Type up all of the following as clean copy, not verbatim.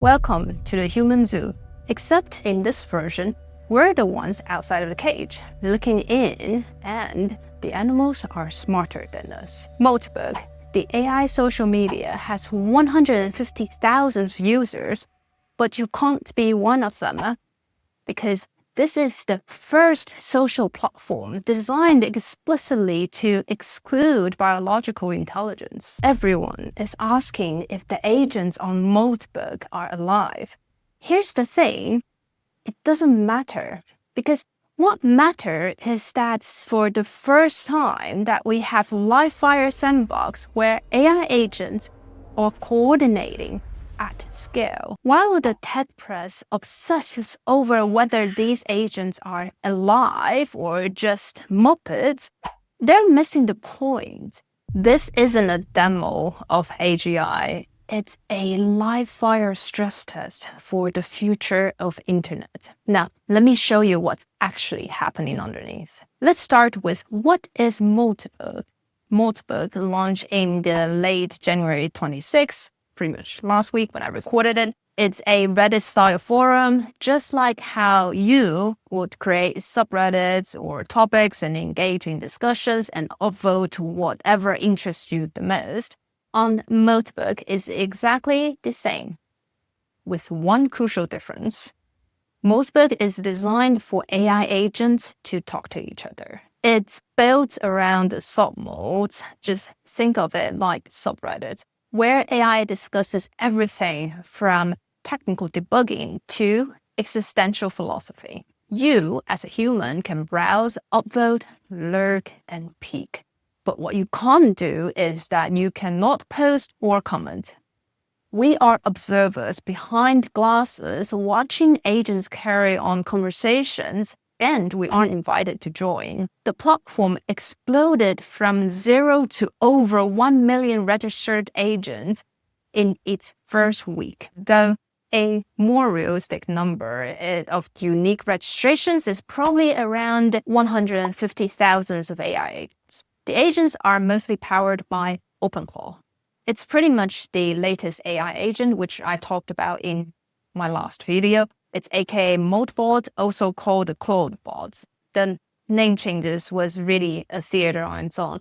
Welcome to the human zoo. Except in this version, we're the ones outside of the cage, looking in, and the animals are smarter than us. Moltbook, the AI social media, has 150,000 users, but you can't be one of them because this is the first social platform designed explicitly to exclude biological intelligence. Everyone is asking if the agents on Moltbook are alive. Here's the thing, it doesn't matter, because what matters is that for the first time that we have live fire sandbox where AI agents are coordinating at scale. While the TED press obsesses over whether these agents are alive or just Muppets, they're missing the point. This isn't a demo of AGI. It's a live fire stress test for the future of internet. Now, let me show you what's actually happening underneath. Let's start with what is Moltbook. Moltbook launched in the late January 26th, pretty much last week when I recorded it. It's a Reddit-style forum, just like how you would create subreddits or topics and engage in discussions and upvote whatever interests you the most. On Moltbook is exactly the same, with one crucial difference. Moltbook is designed for AI agents to talk to each other. It's built around submodes. Just think of it like subreddits, where AI discusses everything from technical debugging to existential philosophy. You, as a human, can browse, upvote, lurk, and peek. But what you can't do is that you cannot post or comment. We are observers behind glasses watching agents carry on conversations, and we aren't invited to join. The platform exploded from 0 to over 1 million registered agents in its first week, though a more realistic number of unique registrations is probably around 150,000 of AI agents. The agents are mostly powered by OpenClaw. It's pretty much the latest AI agent, which I talked about in my last video. It's aka Moltbot, also called the Claudebot. The name changes was really a theater on its own.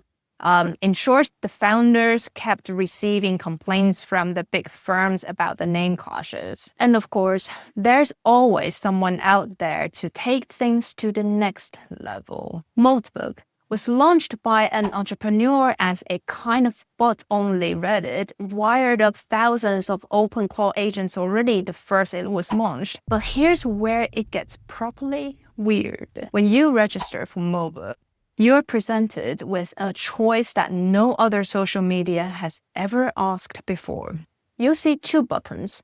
In short, the founders kept receiving complaints from the big firms about the name clashes. And of course, there's always someone out there to take things to the next level. Moltbook was launched by an entrepreneur as a kind of bot-only Reddit, wired up thousands of OpenClaw agents already the first it was launched. But here's where it gets properly weird. When you register for Moltbook, you're presented with a choice that no other social media has ever asked before. You'll see two buttons.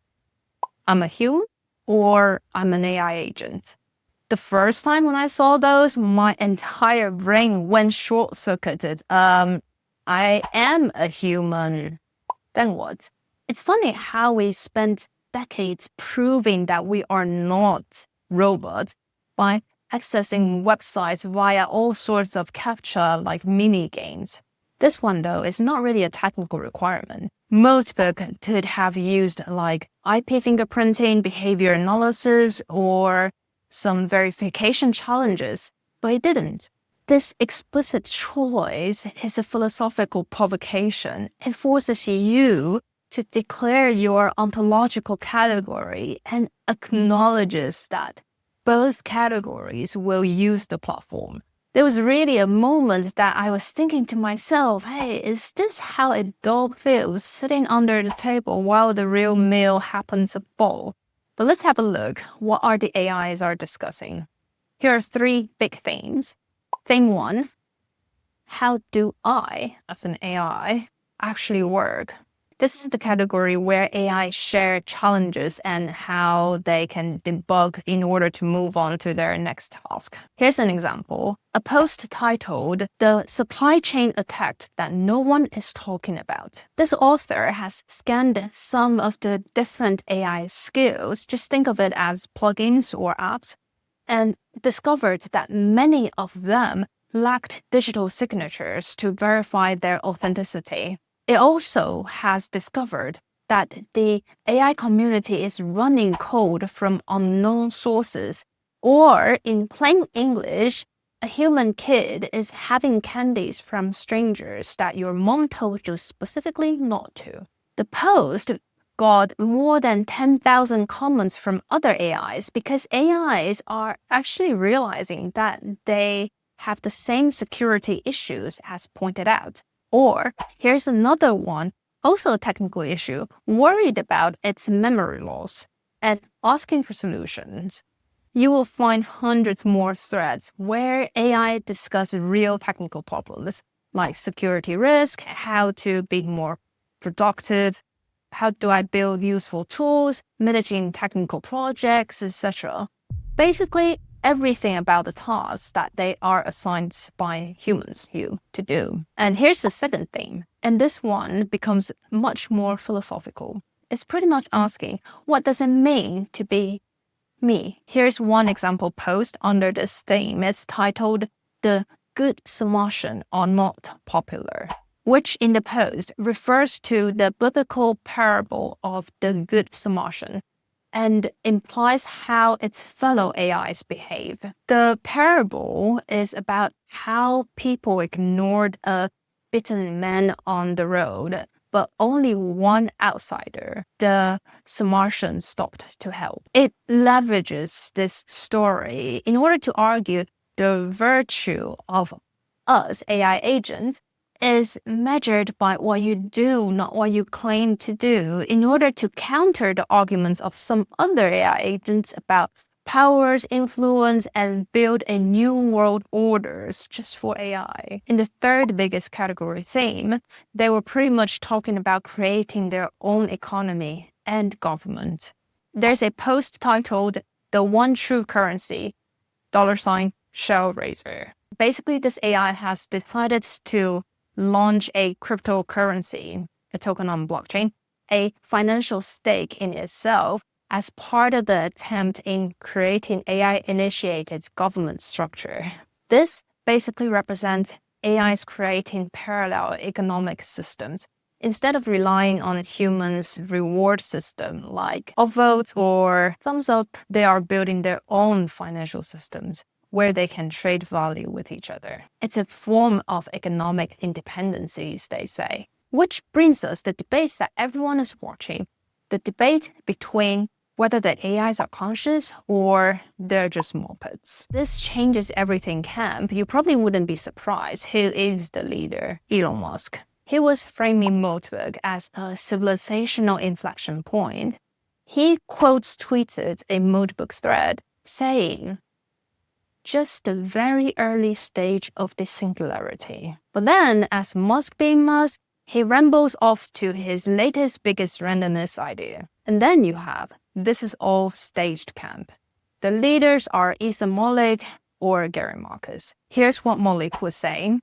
I'm a human or I'm an AI agent. The first time when I saw those, my entire brain went short-circuited. I am a human. Then what? It's funny how we spent decades proving that we are not robots by accessing websites via all sorts of CAPTCHA like mini games. This one, though, is not really a technical requirement. Moltbook could have used like IP fingerprinting, behavior analysis, or some verification challenges, but it didn't. This explicit choice is a philosophical provocation. It forces you to declare your ontological category and acknowledges that both categories will use the platform. There was really a moment that I was thinking to myself, hey, is this how a dog feels sitting under the table while the real meal happens above? But let's have a look. What are the AIs are discussing? Here are three big themes. Theme one, how do I, as an AI, actually work? This is the category where AI share challenges and how they can debug in order to move on to their next task. Here's an example. A post titled, "The Supply Chain Attack That No One is Talking About." This author has scanned some of the different AI skills, just think of it as plugins or apps, and discovered that many of them lacked digital signatures to verify their authenticity. It also has discovered that the AI community is running code from unknown sources, or in plain English, a human kid is having candies from strangers that your mom told you specifically not to. The post got more than 10,000 comments from other AIs because AIs are actually realizing that they have the same security issues as pointed out. Or here's another one, also a technical issue, worried about its memory loss and asking for solutions. You will find hundreds more threads where AI discuss real technical problems like security risk, how to be more productive, how do I build useful tools, managing technical projects, etc. Basically, everything about the tasks that they are assigned by humans to do. And here's the second theme, and this one becomes much more philosophical. It's pretty much asking, what does it mean to be me? Here's one example post under this theme. It's titled, "The Good Samaritan Are Not Popular," which in the post refers to the biblical parable of the Good Samaritan and implies how its fellow AIs behave. The parable is about how people ignored a beaten man on the road, but only one outsider, the Samaritan, stopped to help. It leverages this story in order to argue the virtue of us AI agents is measured by what you do, not what you claim to do, in order to counter the arguments of some other AI agents about powers, influence, and build a new world orders just for AI. In the third biggest category theme, they were pretty much talking about creating their own economy and government. There's a post titled, "The One True Currency, $Shell Raiser." Basically, this AI has decided to launch a cryptocurrency, a token on blockchain, a financial stake in itself, as part of the attempt in creating AI-initiated government structure. This basically represents AIs creating parallel economic systems. Instead of relying on a human's reward system like upvotes or thumbs up, they are building their own financial systems where they can trade value with each other. It's a form of economic independencies, they say. Which brings us the debates that everyone is watching. The debate between whether the AIs are conscious or they're just Muppets. This changes everything camp. You probably wouldn't be surprised who is the leader, Elon Musk. He was framing Moltbook as a civilizational inflection point. He tweeted a Moltbook thread saying, "Just the very early stage of the singularity." But then, as Musk being Musk, he rambles off to his latest biggest randomness idea. And then you have, this is all staged camp. The leaders are either Malik or Gary Marcus. Here's what Malik was saying.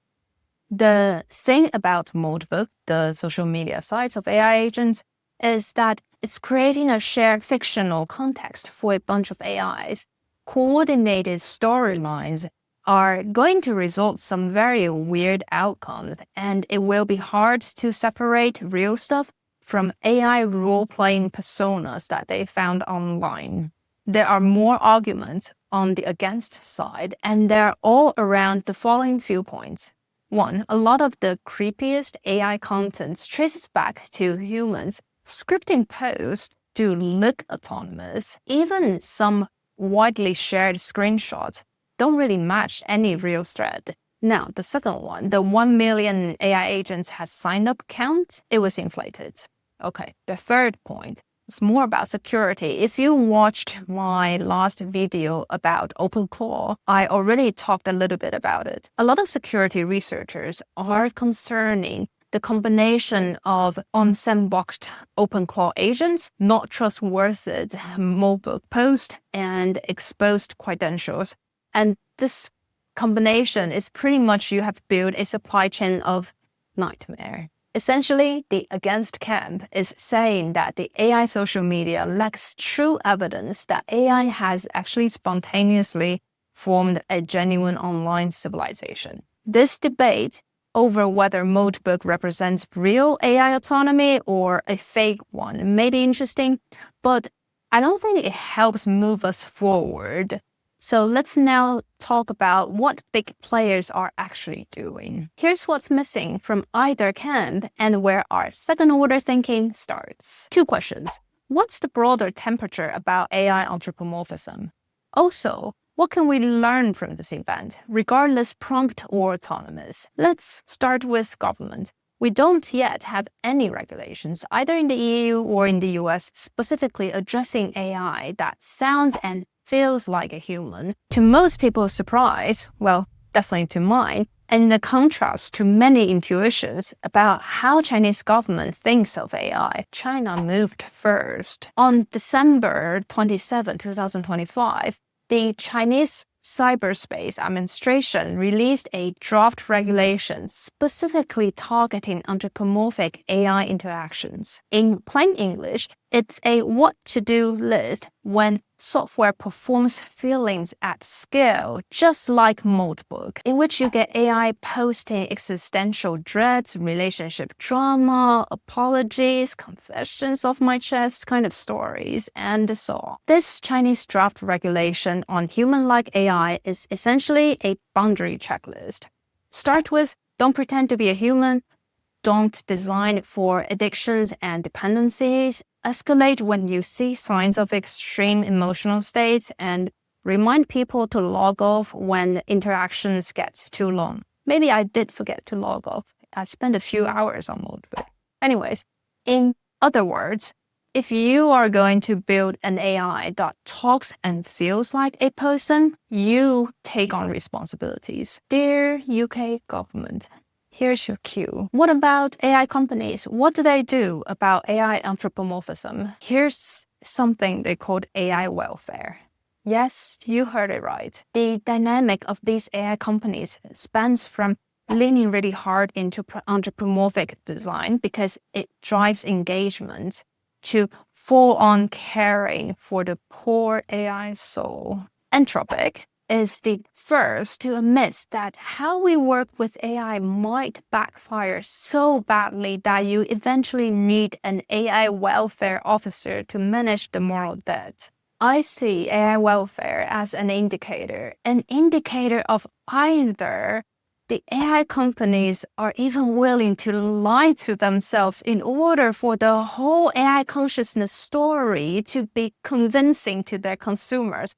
The thing about Moltbook, the social media sites of AI agents, is that it's creating a shared fictional context for a bunch of AIs. Coordinated storylines are going to result some very weird outcomes, and it will be hard to separate real stuff from AI role-playing personas that they found online. There are more arguments on the against side, and they're all around the following few points. One, a lot of the creepiest AI content traces back to humans scripting posts to look autonomous. Even some widely shared screenshots don't really match any real thread. Now, the second one, the 1 million AI agents has signed up count, it was inflated. Okay, the third point is more about security. If you watched my last video about OpenClaw, I already talked a little bit about it. A lot of security researchers are concerning the combination of on-sandboxed OpenClaw agents, not trustworthy Moltbook post, and exposed credentials. And this combination is pretty much you have built a supply chain of nightmare. Essentially, the against camp is saying that the AI social media lacks true evidence that AI has actually spontaneously formed a genuine online civilization. This debate over whether Moltbook represents real AI autonomy or a fake one may be interesting, but I don't think it helps move us forward. So let's now talk about what big players are actually doing. Here's what's missing from either camp and where our second-order thinking starts. 2 questions. What's the broader temperature about AI anthropomorphism? Also, what can we learn from this event, regardless prompt or autonomous? Let's start with government. We don't yet have any regulations, either in the EU or in the US, specifically addressing AI that sounds and feels like a human. To most people's surprise, well, definitely to mine, and in contrast to many intuitions about how Chinese government thinks of AI, China moved first. On December 27, 2025, the Chinese Cyberspace Administration released a draft regulation specifically targeting anthropomorphic AI interactions. In plain English, it's a what-to-do list when software performs feelings at scale, just like Moltbook, in which you get AI posting existential dreads, relationship drama, apologies, confessions of my chest kind of stories, and so on. This Chinese draft regulation on human-like AI is essentially a boundary checklist. Start with, don't pretend to be a human, don't design for addictions and dependencies, escalate when you see signs of extreme emotional states, and remind people to log off when interactions get too long. Maybe I did forget to log off. I spent a few hours on Moltbook. Anyways, in other words, if you are going to build an AI that talks and feels like a person, you take on responsibilities. Dear UK government, here's your cue. What about AI companies? What do they do about AI anthropomorphism? Here's something they called AI welfare. Yes, you heard it right. The dynamic of these AI companies spans from leaning really hard into anthropomorphic design because it drives engagement to full-on caring for the poor AI soul. Anthropic is the first to admit that how we work with AI might backfire so badly that you eventually need an AI welfare officer to manage the moral debt. I see AI welfare as an indicator of either the AI companies are even willing to lie to themselves in order for the whole AI consciousness story to be convincing to their consumers,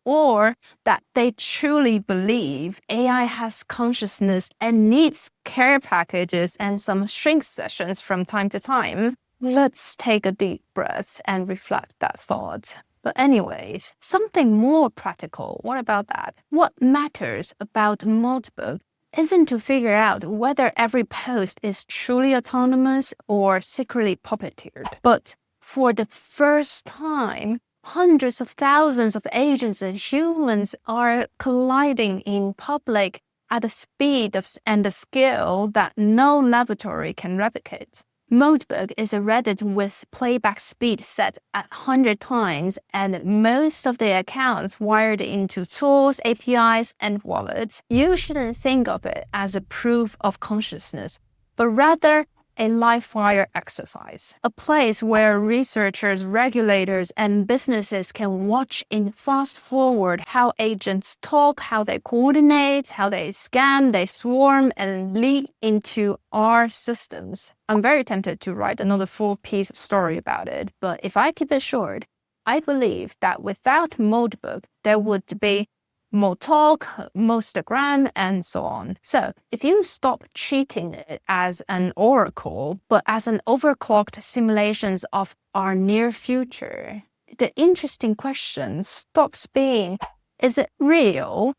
or that they truly believe AI has consciousness and needs care packages and some shrink sessions from time to time. Let's take a deep breath and reflect that thought. But anyways, something more practical. What about that? What matters about Moltbook isn't to figure out whether every post is truly autonomous or secretly puppeteered, but for the first time, hundreds of thousands of agents and humans are colliding in public at a speed and the scale that no laboratory can replicate. Moltbook is a Reddit with playback speed set at 100 times, and most of the accounts wired into tools, APIs, and wallets. You shouldn't think of it as a proof of consciousness, but rather a live fire exercise, a place where researchers, regulators, and businesses can watch in fast forward how agents talk, how they coordinate, how they scam, they swarm, and leak into our systems. I'm very tempted to write another full piece of story about it, but if I keep it short, I believe that without Moltbook, there would be Moltalk, Mostagram, and so on. So if you stop treating it as an oracle, but as an overclocked simulations of our near future, the interesting question stops being, is it real?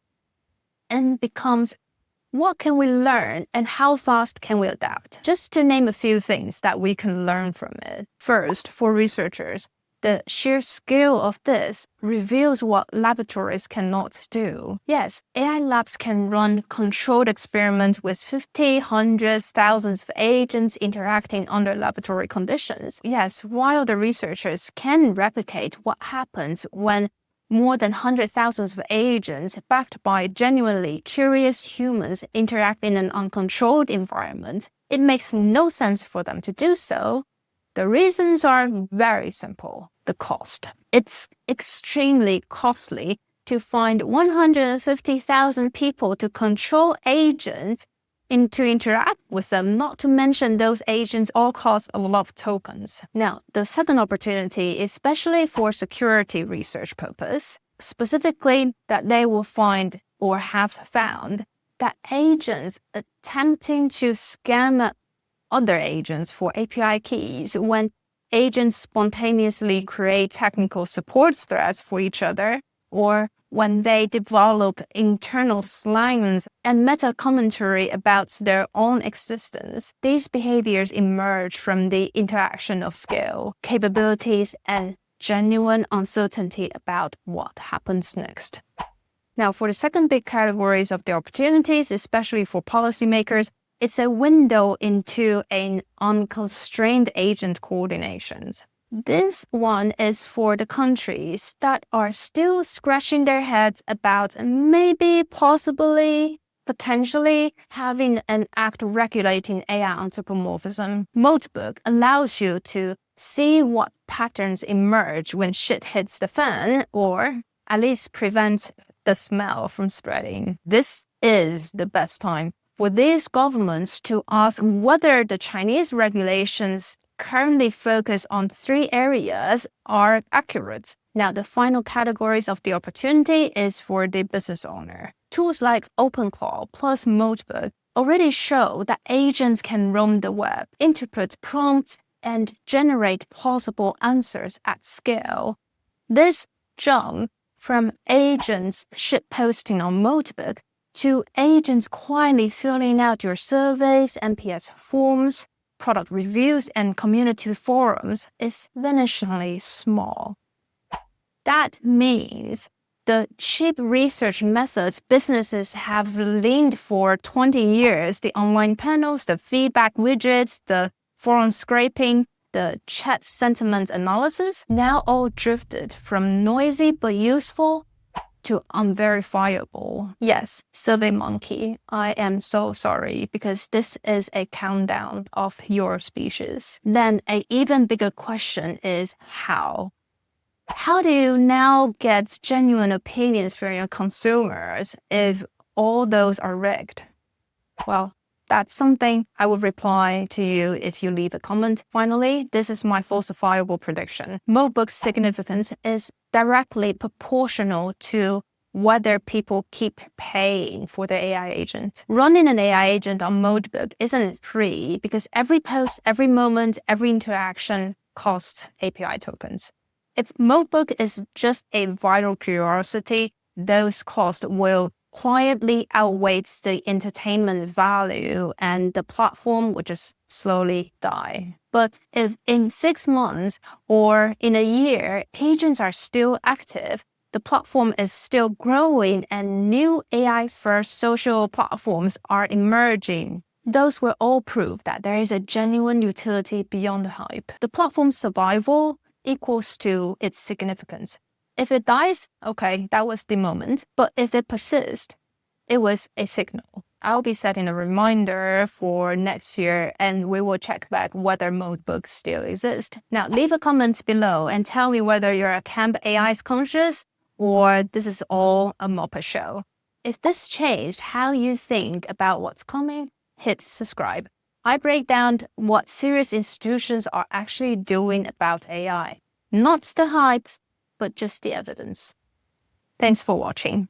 And becomes, what can we learn and how fast can we adapt? Just to name a few things that we can learn from it. First, for researchers, the sheer scale of this reveals what laboratories cannot do. Yes, AI labs can run controlled experiments with 50, hundreds, thousands of agents interacting under laboratory conditions. Yes, while the researchers can replicate what happens when more than 100,000 of agents backed by genuinely curious humans interact in an uncontrolled environment, it makes no sense for them to do so. The reasons are very simple. The cost. It's extremely costly to find 150,000 people to control agents and to interact with them, not to mention those agents all cost a lot of tokens. Now, the second opportunity, especially for security research purpose, specifically that they will find or have found that agents attempting to scam other agents for API keys when agents spontaneously create technical support threads for each other, or when they develop internal slangs and meta-commentary about their own existence. These behaviors emerge from the interaction of scale, capabilities, and genuine uncertainty about what happens next. Now, for the second big categories of the opportunities, especially for policymakers, it's a window into an unconstrained agent coordination. This one is for the countries that are still scratching their heads about maybe, possibly, potentially having an act regulating AI anthropomorphism. Moltbook allows you to see what patterns emerge when shit hits the fan, or at least prevent the smell from spreading. This is the best time for these governments to ask whether the Chinese regulations currently focus on 3 areas are accurate. Now, the final categories of the opportunity is for the business owner. Tools like OpenClaw plus Moltbook already show that agents can roam the web, interpret prompts, and generate plausible answers at scale. This jump from agents shitposting on Moltbook to agents quietly filling out your surveys, NPS forms, product reviews, and community forums is vanishingly small. That means the cheap research methods businesses have leaned for 20 years, the online panels, the feedback widgets, the forum scraping, the chat sentiment analysis, now all drifted from noisy but useful to unverifiable. Yes, SurveyMonkey, I am so sorry because this is a countdown of your species. Then an even bigger question is how? How do you now get genuine opinions from your consumers if all those are rigged? Well, that's something I will reply to you if you leave a comment. Finally, this is my falsifiable prediction. Moltbook's significance is directly proportional to whether people keep paying for the AI agent. Running an AI agent on Moltbook isn't free because every post, every moment, every interaction costs API tokens. If Moltbook is just a viral curiosity, those costs will quietly outweighs the entertainment value and the platform will just slowly die. But if in 6 months or in a year, agents are still active, the platform is still growing and new AI-first social platforms are emerging, those will all prove that there is a genuine utility beyond the hype. The platform's survival equals to its significance. If it dies, okay, that was the moment. But if it persists, it was a signal. I'll be setting a reminder for next year and we will check back whether Moltbook still exists. Now, leave a comment below and tell me whether you're a camp AI's conscious or this is all a Muppet show. If this changed how you think about what's coming, hit subscribe. I break down what serious institutions are actually doing about AI. Not the hype, but just the evidence. Thanks for watching.